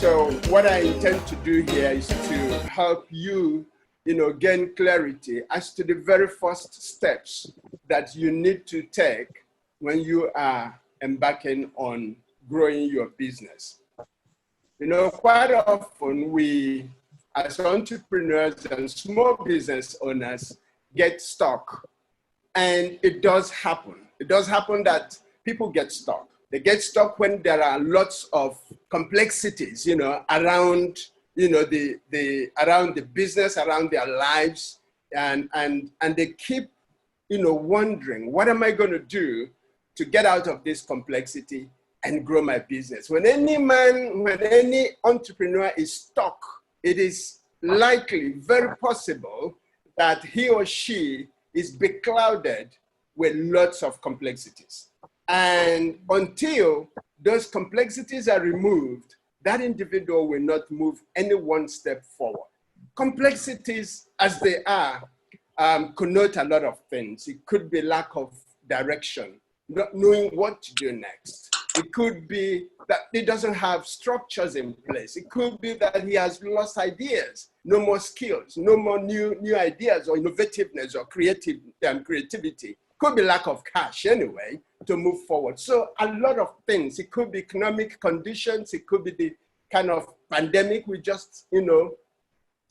So what I intend to do here is to help you, gain clarity as to the very first steps that you need to take when you are embarking on growing your business. Quite often we, as entrepreneurs and small business owners, get stuck. And it does happen. It does happen that people get stuck. They get stuck when there are lots of complexities, around, around the business, around their lives, and they keep, wondering, what am I going to do to get out of this complexity and grow my business? When any entrepreneur is stuck, it is likely, very possible, that he or she is beclouded with lots of complexities. And until those complexities are removed, that individual will not move any one step forward. Complexities, as they are, connote a lot of things. It could be lack of direction, not knowing what to do next. It could be that he doesn't have structures in place. It could be that he has lost ideas, no more skills, no more new ideas or innovativeness or creativity. Could be lack of cash anyway to move forward. So a lot of things. It could be economic conditions. It could be the kind of pandemic we just,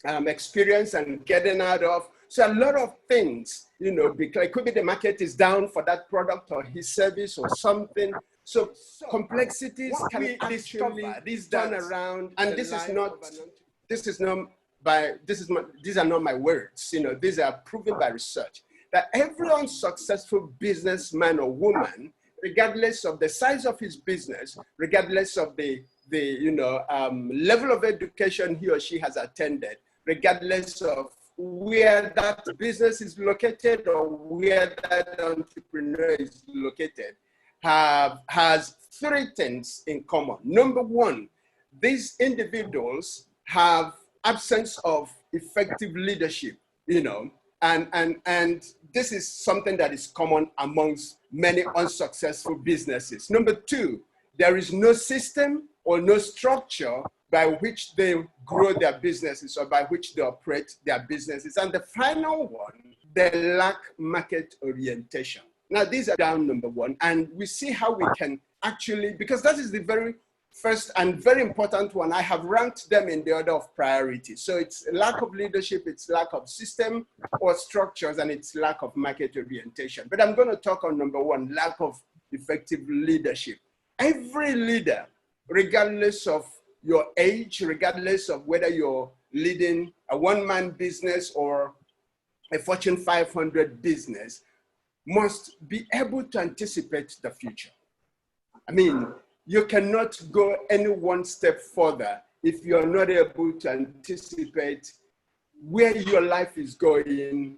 experienced and getting out of. So a lot of things, because it could be the market is down for that product or his service or something. So complexities can be discovered, these turn around, and these are not my words. These are proven by research that every unsuccessful businessman or woman, regardless of the size of his business, regardless of the level of education he or she has attended, regardless of where that business is located or where that entrepreneur is located, has three things in common. Number one, these individuals have absence of effective leadership, and this is something that is common amongst many unsuccessful businesses. Number two, there is no system or no structure by which they grow their businesses or by which they operate their businesses. And the final one, they lack market orientation. Now, these are down number one, and we see how we can actually, because that is the very first and very important one. I have ranked them in the order of priority. So it's lack of leadership, it's lack of system or structures, and it's lack of market orientation. But I'm going to talk on number one, lack of effective leadership. Every leader, regardless of your age, regardless of whether you're leading a one-man business or a Fortune 500 business, must be able to anticipate the future. I mean, you cannot go any one step further if you're not able to anticipate where your life is going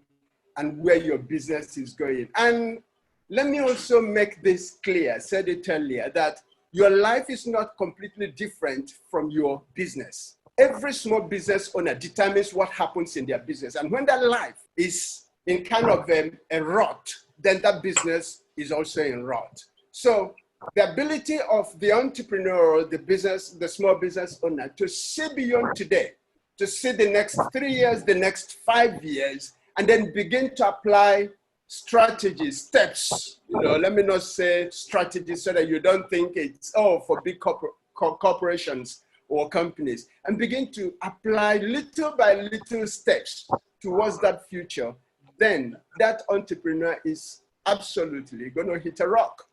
and where your business is going. And let me also make this clear, I said it earlier, that your life is not completely different from your business. Every small business owner determines what happens in their business. And when that life is in kind of a rut, then that business is also in rut. So the ability of the entrepreneur, the small business owner, to see beyond today, to see the next 3 years, the next 5 years, and then begin to apply strategies, steps. Let me not say strategies so that you don't think it's for big corporations or companies, and begin to apply little by little steps towards that future. Then that entrepreneur is absolutely going to hit a rock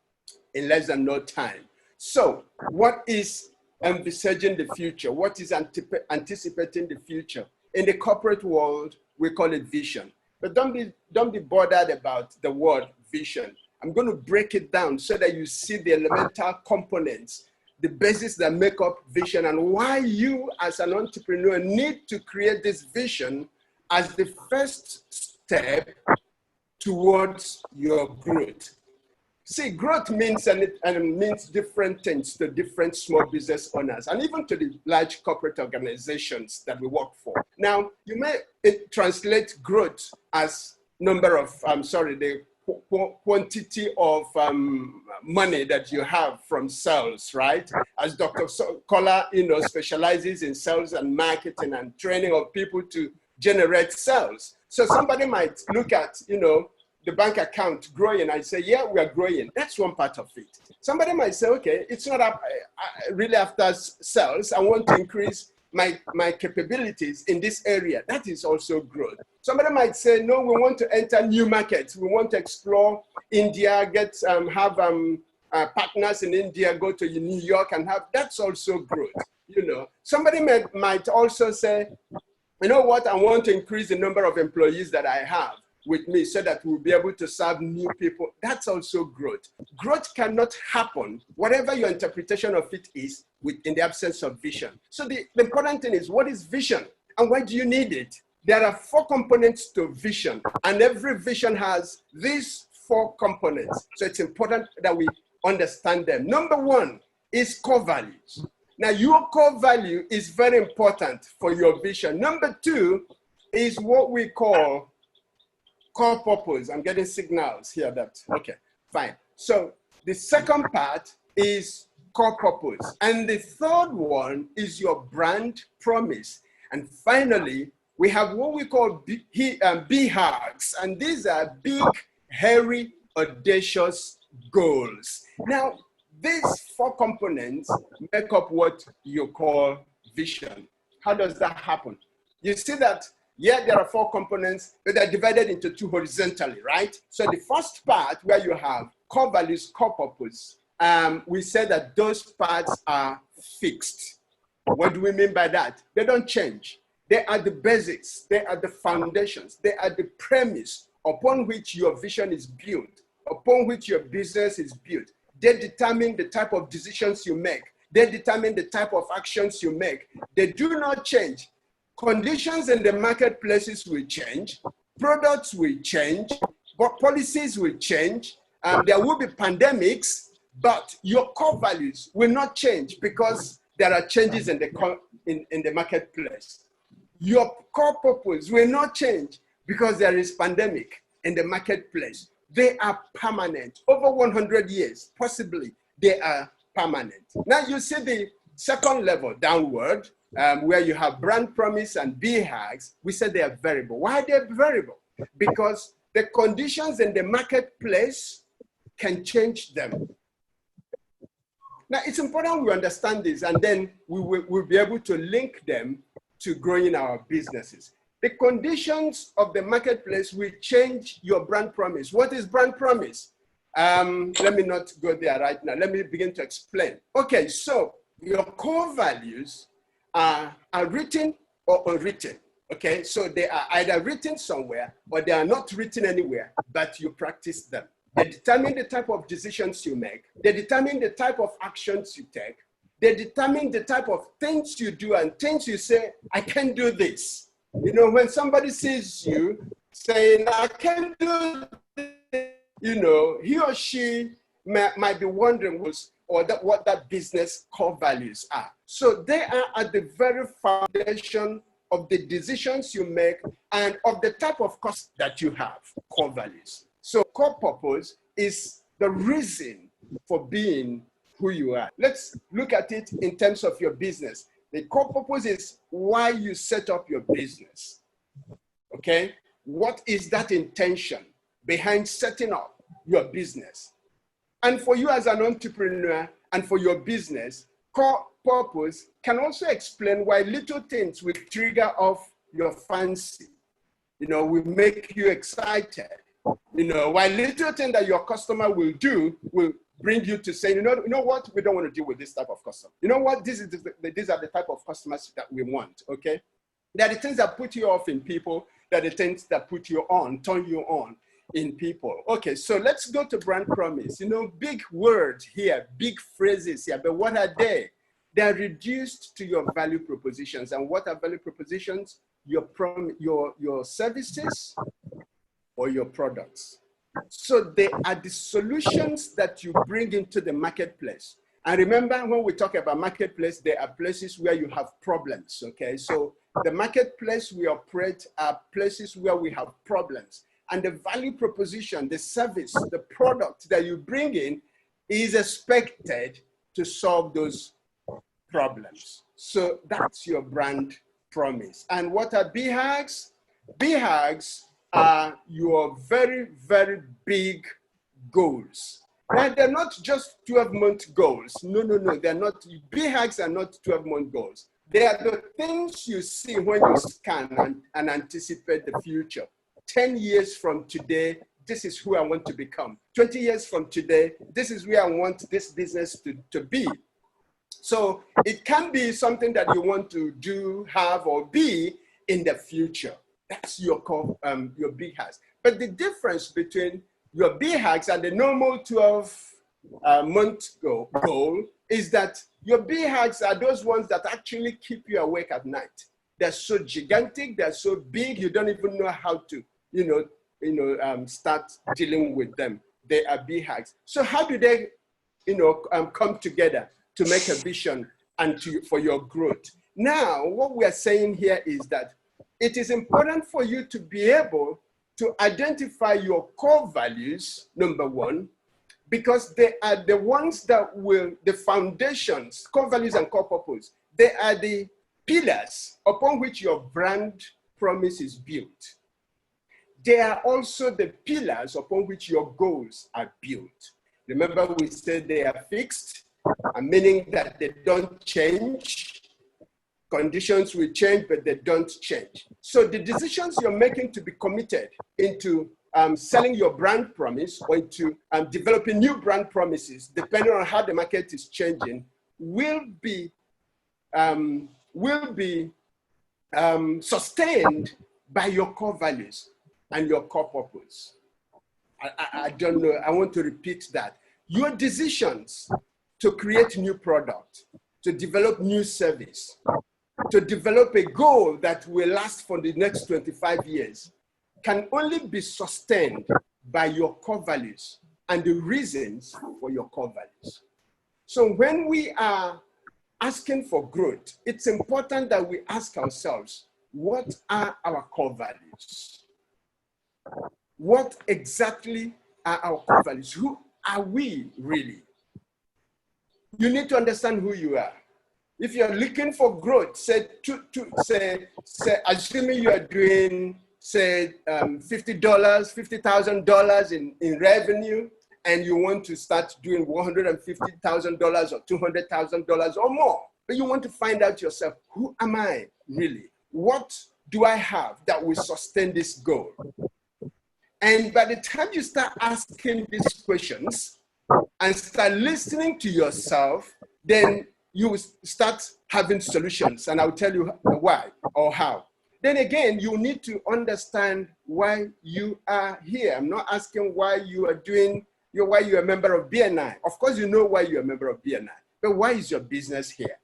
in less than no time. So what is envisaging the future? What is anticipating the future? In the corporate world, we call it vision. But don't be bothered about the word vision. I'm going to break it down so that you see the elemental components, the basis that make up vision, and why you as an entrepreneur need to create this vision as the first step towards your growth. See, growth means and it means different things to different small business owners and even to the large corporate organizations that we work for. Now, you may translate growth as the quantity of money that you have from sales, right? As Dr. Kola, specializes in sales and marketing and training of people to generate sales. So somebody might look at, the bank account growing and say, yeah, we are growing. That's one part of it. Somebody might say, okay, it's not really after sales. I want to increase my capabilities in this area. That is also growth. Somebody might say, no, we want to enter new markets. We want to explore India, have partners in India, go to New York and that's also growth. Somebody might also say, you know what, I want to increase the number of employees that I have with me so that we'll be able to serve new people. That's also growth. Growth cannot happen, whatever your interpretation of it is, in the absence of vision. So the important thing is, what is vision and why do you need it? There are 4 components to vision, and every vision has these 4 components. So it's important that we understand them. Number 1 is core values. Now, your core value is very important for your vision. Number 2 is what we call core purpose. I'm getting signals here okay, fine. So the second part is core purpose. And the third one is your brand promise. And finally, we have what we call BHAGs. And these are big, hairy, audacious goals. Now, these 4 components make up what you call vision. How does that happen? You see that, yeah, there are 4 components, but they're divided into 2 horizontally, right? So the first part where you have core values, core purpose, we said that those parts are fixed. What do we mean by that? They don't change. They are the basics. They are the foundations. They are the premise upon which your vision is built, upon which your business is built. They determine the type of decisions you make. They determine the type of actions you make. They do not change. Conditions in the marketplaces will change. Products will change. But policies will change. There will be pandemics, but your core values will not change because there are changes in the marketplace. Your core purpose will not change because there is pandemic in the marketplace. They are permanent. Over 100 years, possibly, they are permanent. Now you see the second level downward, where you have brand promise and BHAGs. We said they are variable. Why are they variable? Because the conditions in the marketplace can change them. Now it's important we understand this, and then we'll be able to link them to growing our businesses. The conditions of the marketplace will change your brand promise. What is brand promise? Let me not go there right now. Let me begin to explain. Okay, so your core values are written or unwritten. Okay, so they are either written somewhere or they are not written anywhere, but you practice them. They determine the type of decisions you make. They determine the type of actions you take. They determine the type of things you do and things you say, I can't do this. When somebody sees you saying, I can't do this, he or she might be wondering what that business core values are. So they are at the very foundation of the decisions you make and of the type of cost that you have, core values. So core purpose is the reason for being who you are. Let's look at it in terms of your business. The core purpose is why you set up your business. Okay? What is that intention behind setting up your business? And for you as an entrepreneur and for your business, core purpose can also explain why little things will trigger off your fancy. Will make you excited. Why little thing that your customer will do will bring you to say, you know what, we don't want to deal with this type of customer. You know what, these are the type of customers that we want, okay? They're the things that put you off in people. They're the things that put you on, turn you on in people. Okay, so let's go to brand promise. Big words here, big phrases here, but what are they? They're reduced to your value propositions. And what are value propositions? Your services or your products. So they are the solutions that you bring into the marketplace. And remember, when we talk about marketplace, there are places where you have problems, okay? So the marketplace we operate are places where we have problems. and the value proposition, the service, the product that you bring in is expected to solve those problems. So that's your brand promise. And what are BHAGs? BHAGs are your very, very big goals. And they're not just 12-month goals. No, they're not. BHAGs are not 12-month goals. They are the things you see when you scan and anticipate the future. 10 years from today, this is who I want to become. 20 years from today, this is where I want this business to be. So it can be something that you want to do, have, or be in the future. That's your BHAGs. But the difference between your BHAGs and the normal 12-month goal is that your BHAGs are those ones that actually keep you awake at night. They're so gigantic, they're so big, you don't even know how to, start dealing with them. They are BHAGs. So how do they, come together to make a vision and for your growth? Now, what we are saying here is that it is important for you to be able to identify your core values, number one, because they are the ones that will, the foundations, core values and core purpose, they are the pillars upon which your brand promise is built. They are also the pillars upon which your goals are built. Remember, we said they are fixed, meaning that they don't change. Conditions will change, but they don't change. So the decisions you're making to be committed into selling your brand promise or into developing new brand promises, depending on how the market is changing, will be sustained by your core values and your core purpose. I don't know, I want to repeat that. Your decisions to create new product, to develop new service, to develop a goal that will last for the next 25 years can only be sustained by your core values and the reasons for your core values. So when we are asking for growth, it's important that we ask ourselves, what are our core values? What exactly are our core values? Who are we really? You need to understand who you are. If you're looking for growth, say assuming you are doing, say, $50,000 in revenue, and you want to start doing $150,000 or $200,000 or more, but you want to find out yourself, who am I really? What do I have that will sustain this goal? And by the time you start asking these questions and start listening to yourself, then you will start having solutions, and I'll tell you why or how. Then again, you need to understand why you are here. I'm not asking why you are why you're a member of BNI. Of course, you know why you're a member of BNI, but why is your business here?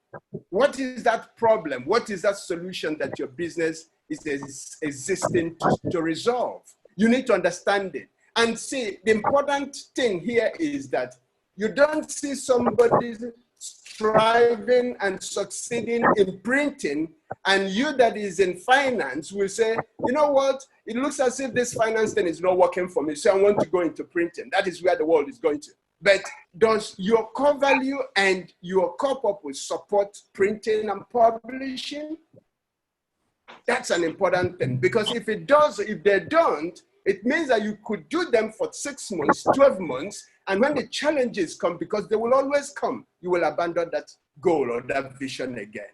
What is that problem? What is that solution that your business is existing to resolve? You need to understand it. And see, the important thing here is that you don't see somebody striving and succeeding in printing, and you that is in finance will say, you know what, it looks as if this finance thing is not working for me, so I want to go into printing. That is where the world is going to. But does your core value and your core purpose support printing and publishing? That's an important thing, because if it does, if they don't, it means that you could do them for 6 months, 12 months, and when the challenges come, because they will always come, you will abandon that goal or that vision again.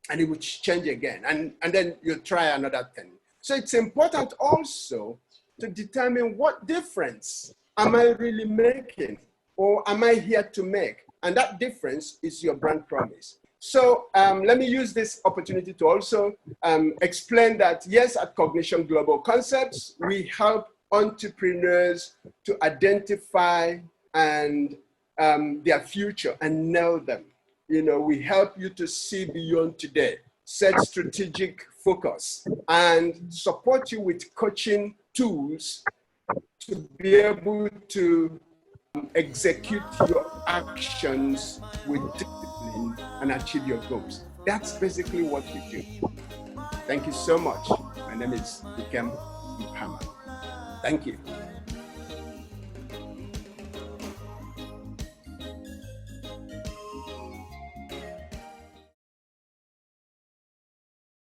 And it will change again, and then you try another thing. So it's important also to determine what difference am I really making, or am I here to make? And that difference is your brand promise. So let me use this opportunity to also explain that, yes, at Cognition Global Concepts, we help entrepreneurs to identify and their future and know them. You know, we help you to see beyond today, set strategic focus, and support you with coaching tools to be able to execute your actions with discipline and achieve your goals. That's basically what we do. Thank you so much. My name is Ikem Ipama. Thank you.